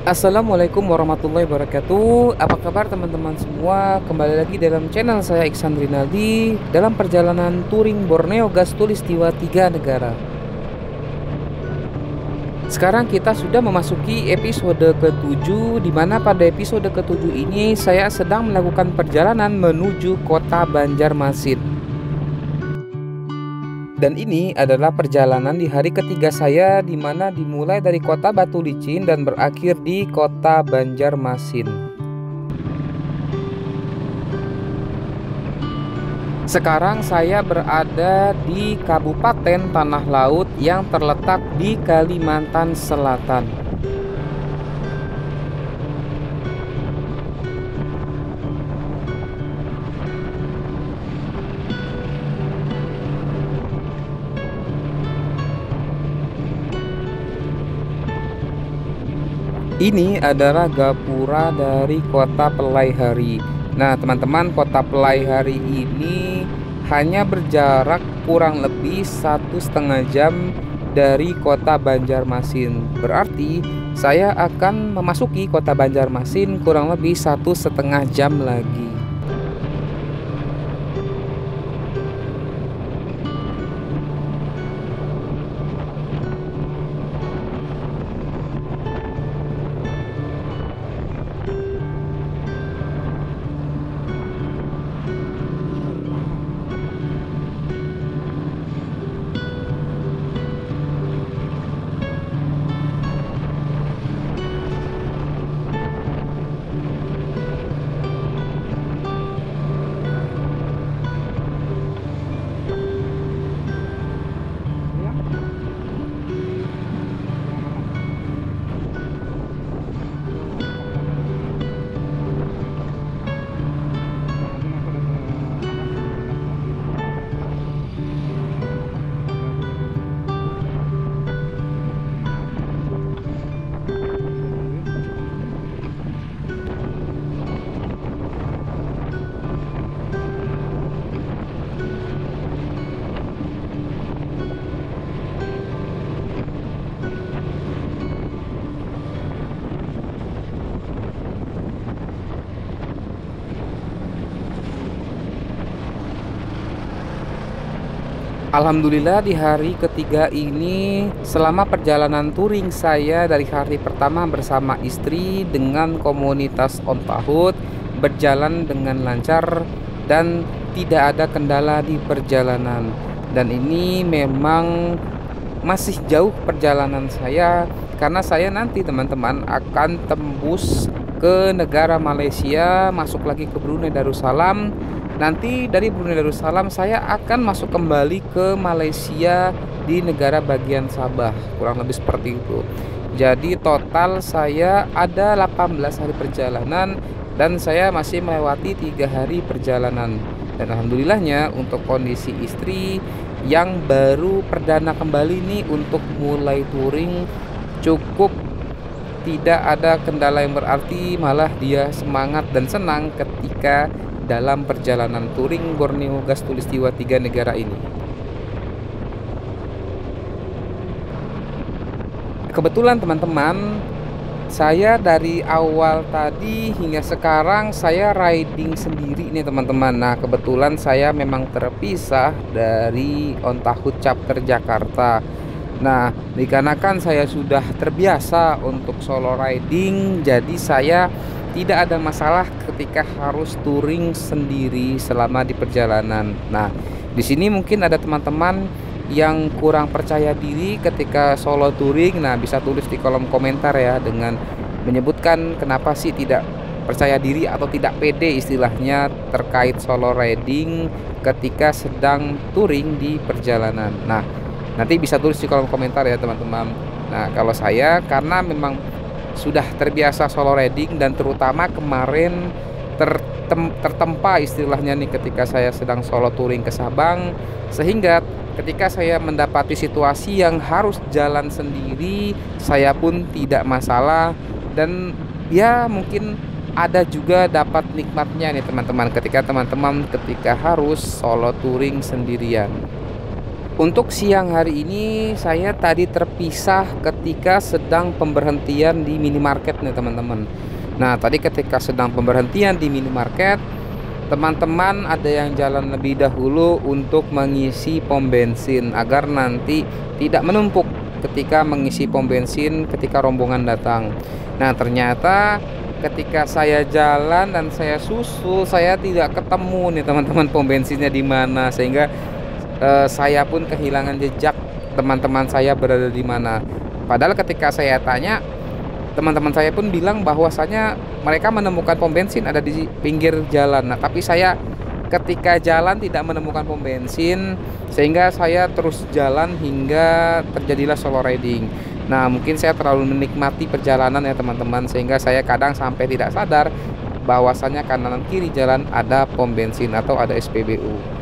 Assalamualaikum warahmatullahi wabarakatuh. Apa kabar teman-teman semua? Kembali lagi dalam channel saya Iksan Rinaldi dalam perjalanan touring Borneo Gas Tulistiwa 3 negara. Sekarang kita sudah memasuki episode ke-7, di mana pada episode ke-7 ini saya sedang melakukan perjalanan menuju kota Banjarmasin. Dan ini adalah perjalanan di hari ketiga saya, di mana dimulai dari kota Batu Licin dan berakhir di kota Banjarmasin. Sekarang saya berada di Kabupaten Tanah Laut yang terletak di Kalimantan Selatan. Ini adalah gapura dari kota Pelaihari. Nah teman-teman, kota Pelaihari ini hanya berjarak kurang lebih 1,5 jam dari kota Banjarmasin. Berarti saya akan memasuki kota Banjarmasin kurang lebih 1,5 jam lagi. Alhamdulillah di hari ketiga ini, selama perjalanan touring saya dari hari pertama bersama istri dengan komunitas On Pahut, berjalan dengan lancar dan tidak ada kendala di perjalanan. Dan ini memang masih jauh perjalanan saya, karena saya nanti teman-teman akan tembus ke negara Malaysia, masuk lagi ke Brunei Darussalam. Nanti dari Brunei Darussalam saya akan masuk kembali ke Malaysia di negara bagian Sabah, kurang lebih seperti itu. Jadi total saya ada 18 hari perjalanan dan saya masih melewati 3 hari perjalanan. Dan alhamdulillahnya untuk kondisi istri yang baru perdana kembali nih untuk mulai touring, cukup tidak ada kendala yang berarti, malah dia semangat dan senang ketika dalam perjalanan touring Borneo Gas Tulistiwa 3 negara ini. Kebetulan teman-teman, saya dari awal tadi hingga sekarang saya riding sendiri nih teman-teman. Nah kebetulan saya memang terpisah dari On Pahut chapter Jakarta. Nah dikarenakan saya sudah terbiasa untuk solo riding, jadi saya tidak ada masalah ketika harus touring sendiri selama di perjalanan. Nah, di sini mungkin ada teman-teman yang kurang percaya diri ketika solo touring. Nah, bisa tulis di kolom komentar ya dengan menyebutkan kenapa sih tidak percaya diri atau tidak pede istilahnya terkait solo riding ketika sedang touring di perjalanan. Nah, nanti bisa tulis di kolom komentar ya teman-teman. Nah, kalau saya karena memang sudah terbiasa solo riding dan terutama kemarin tertempa istilahnya nih ketika saya sedang solo touring ke Sabang, sehingga ketika saya mendapati situasi yang harus jalan sendiri saya pun tidak masalah. Dan ya mungkin ada juga dapat nikmatnya nih teman-teman ketika harus solo touring sendirian. Untuk siang hari ini saya tadi terpisah ketika sedang pemberhentian di minimarket nih teman-teman. Nah, tadi ketika sedang pemberhentian di minimarket, teman-teman ada yang jalan lebih dahulu untuk mengisi pom bensin agar nanti tidak menumpuk ketika mengisi pom bensin ketika rombongan datang. Nah, ternyata ketika saya jalan dan saya susul, saya tidak ketemu nih teman-teman pom bensinnya di mana, sehingga saya pun kehilangan jejak teman-teman saya berada di mana. Padahal ketika saya tanya, teman-teman saya pun bilang bahwasanya mereka menemukan pom bensin ada di pinggir jalan. Nah, tapi saya ketika jalan tidak menemukan pom bensin, sehingga saya terus jalan hingga terjadilah solo riding. Nah, mungkin saya terlalu menikmati perjalanan ya teman-teman, sehingga saya kadang sampai tidak sadar bahwasanya kanan kiri jalan ada pom bensin atau ada SPBU.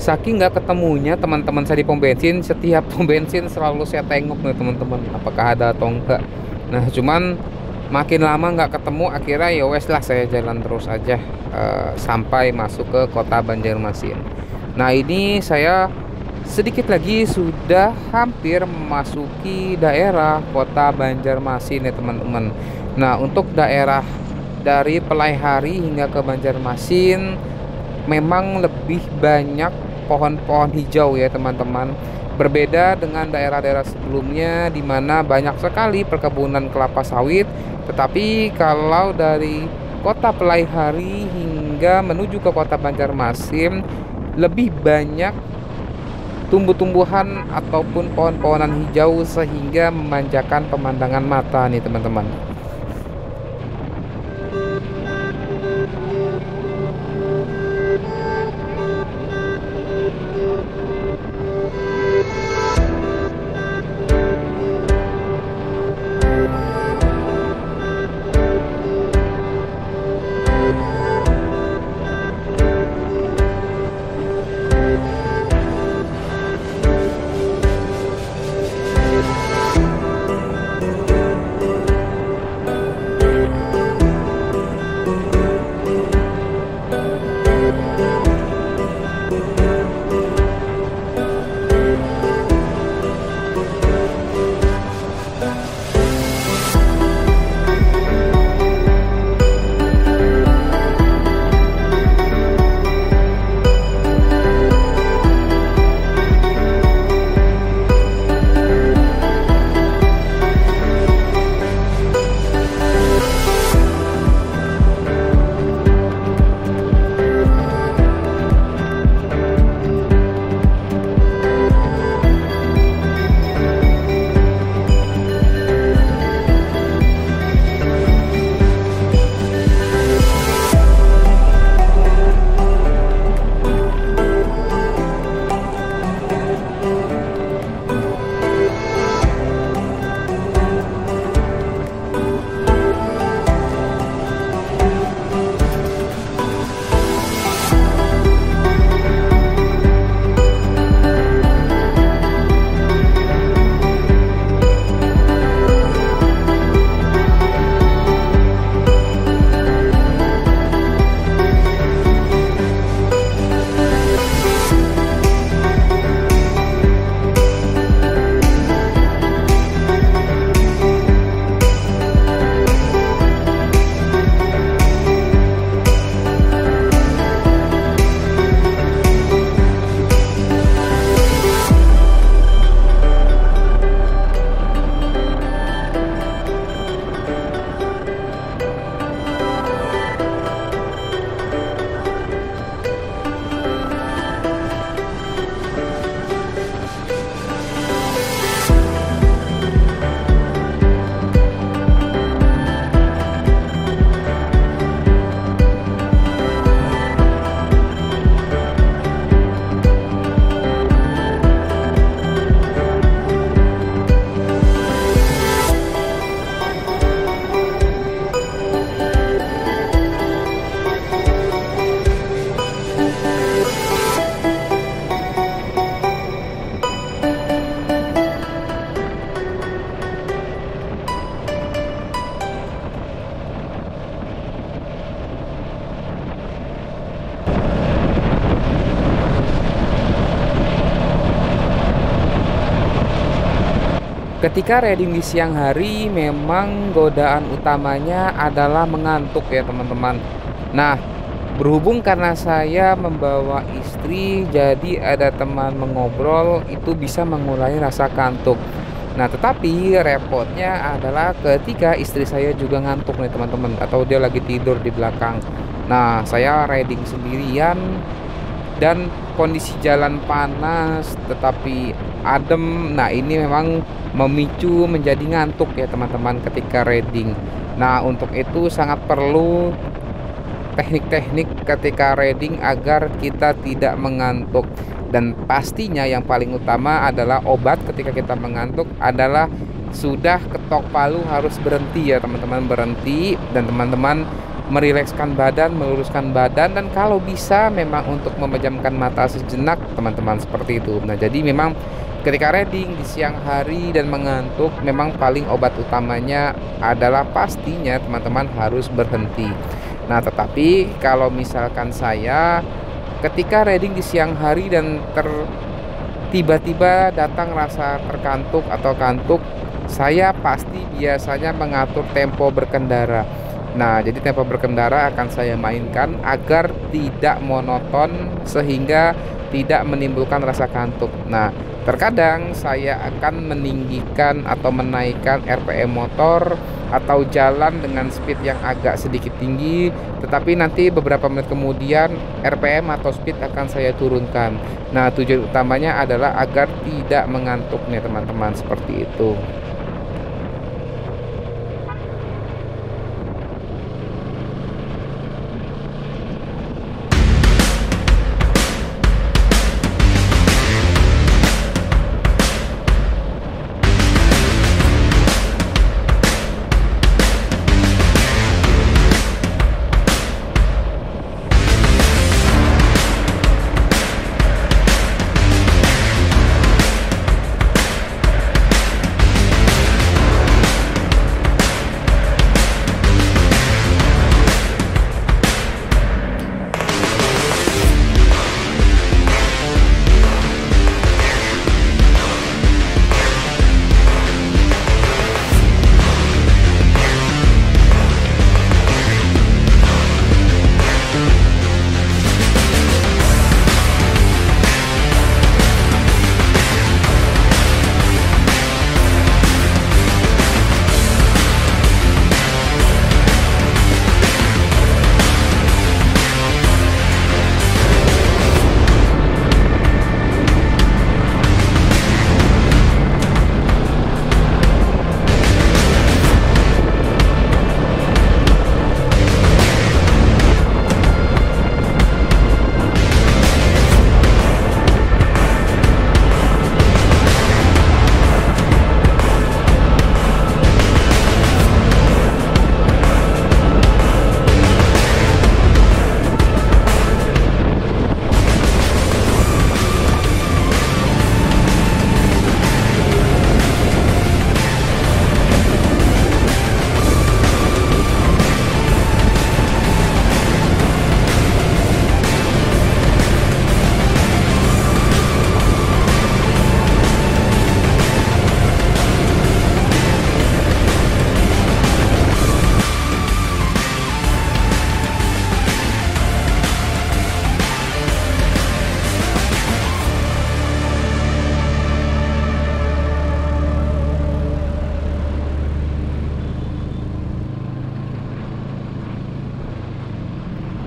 Saking nggak ketemunya teman-teman saya di pom bensin, setiap pom bensin selalu saya tengok nih teman-teman, apakah ada atau enggak. Nah cuman makin lama nggak ketemu, akhirnya ya wes lah saya jalan terus aja sampai masuk ke kota Banjarmasin. Nah ini saya sedikit lagi sudah hampir memasuki daerah kota Banjarmasin ya teman-teman. Nah untuk daerah dari Pelaihari hingga ke Banjarmasin memang lebih banyak pohon-pohon hijau ya teman-teman. Berbeda dengan daerah-daerah sebelumnya di mana banyak sekali perkebunan kelapa sawit. Tetapi kalau dari kota Pelaihari hingga menuju ke kota Banjarmasin lebih banyak tumbuh-tumbuhan ataupun pohon-pohonan hijau sehingga memanjakan pemandangan mata nih teman-teman. Ketika riding di siang hari memang godaan utamanya adalah mengantuk ya teman-teman. Nah, berhubung karena saya membawa istri, jadi ada teman mengobrol itu bisa mengurangi rasa kantuk. Nah, tetapi repotnya adalah ketika istri saya juga ngantuk nih teman-teman, atau dia lagi tidur di belakang. Nah, saya riding sendirian dan kondisi jalan panas tetapi adem. Nah, ini memang memicu menjadi ngantuk ya teman-teman ketika riding. Nah, untuk itu sangat perlu teknik-teknik ketika riding agar kita tidak mengantuk. Dan pastinya yang paling utama adalah obat ketika kita mengantuk adalah sudah ketok palu harus berhenti ya teman-teman, berhenti dan teman-teman merilekskan badan, meluruskan badan, dan kalau bisa memang untuk memejamkan mata sejenak teman-teman, seperti itu. Nah, jadi memang ketika riding di siang hari dan mengantuk, memang paling obat utamanya adalah pastinya teman-teman harus berhenti. Nah, tetapi kalau misalkan saya ketika riding di siang hari dan tiba-tiba datang rasa terkantuk atau kantuk, saya pasti biasanya mengatur tempo berkendara. Nah, jadi tempo berkendara akan saya mainkan agar tidak monoton sehingga tidak menimbulkan rasa kantuk. Nah, terkadang saya akan meninggikan atau menaikkan RPM motor atau jalan dengan speed yang agak sedikit tinggi, tetapi nanti beberapa menit kemudian RPM atau speed akan saya turunkan. Nah, tujuan utamanya adalah agar tidak mengantuk nih teman-teman, seperti itu.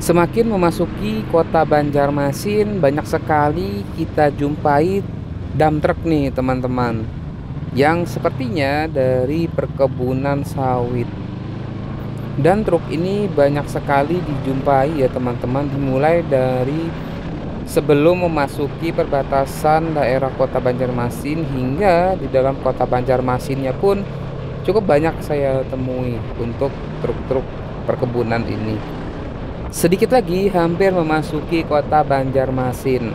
Semakin memasuki kota Banjarmasin, banyak sekali kita jumpai dump truck nih teman-teman, yang sepertinya dari perkebunan sawit. Dan truk ini banyak sekali dijumpai ya teman-teman, dimulai dari sebelum memasuki perbatasan daerah kota Banjarmasin hingga di dalam kota Banjarmasinnya pun cukup banyak saya temui untuk truk-truk perkebunan ini. Sedikit lagi hampir memasuki kota Banjarmasin.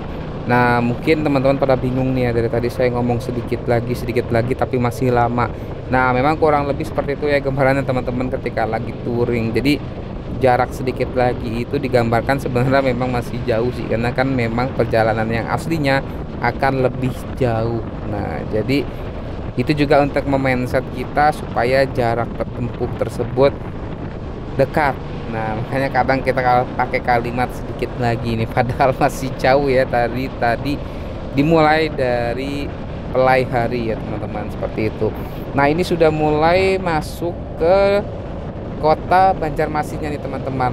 Nah, mungkin teman-teman pada bingung nih ya, dari tadi saya ngomong sedikit lagi tapi masih lama. Nah, memang kurang lebih seperti itu ya gambarannya teman-teman ketika lagi touring. Jadi jarak sedikit lagi itu digambarkan sebenarnya memang masih jauh sih, karena kan memang perjalanan yang aslinya akan lebih jauh. Nah, jadi itu juga untuk memindset kita supaya jarak tertempuh tersebut dekat. Nah, makanya kadang kita pakai kalimat sedikit lagi nih, padahal masih jauh ya. Tadi dimulai dari pelai hari ya teman-teman, seperti itu. Nah, ini sudah mulai masuk ke kota Banjarmasinnya nih teman-teman.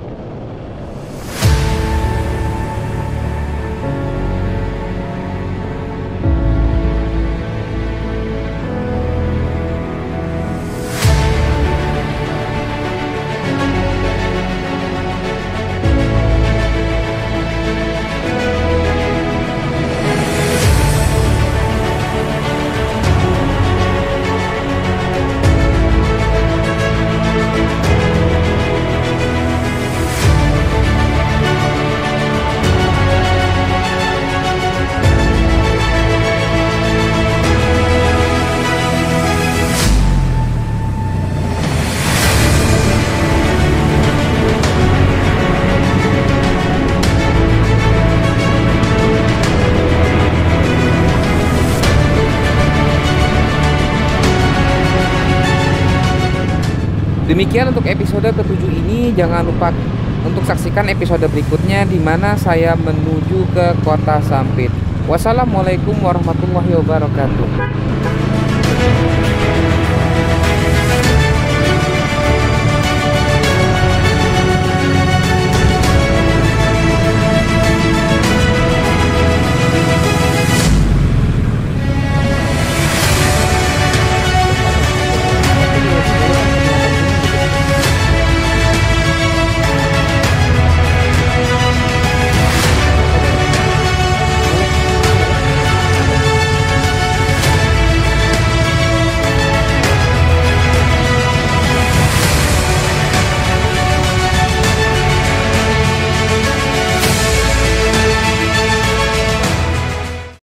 Demikian untuk episode ke-7 ini. Jangan lupa untuk saksikan episode berikutnya di mana saya menuju ke Kota Sampit. Wassalamualaikum warahmatullahi wabarakatuh.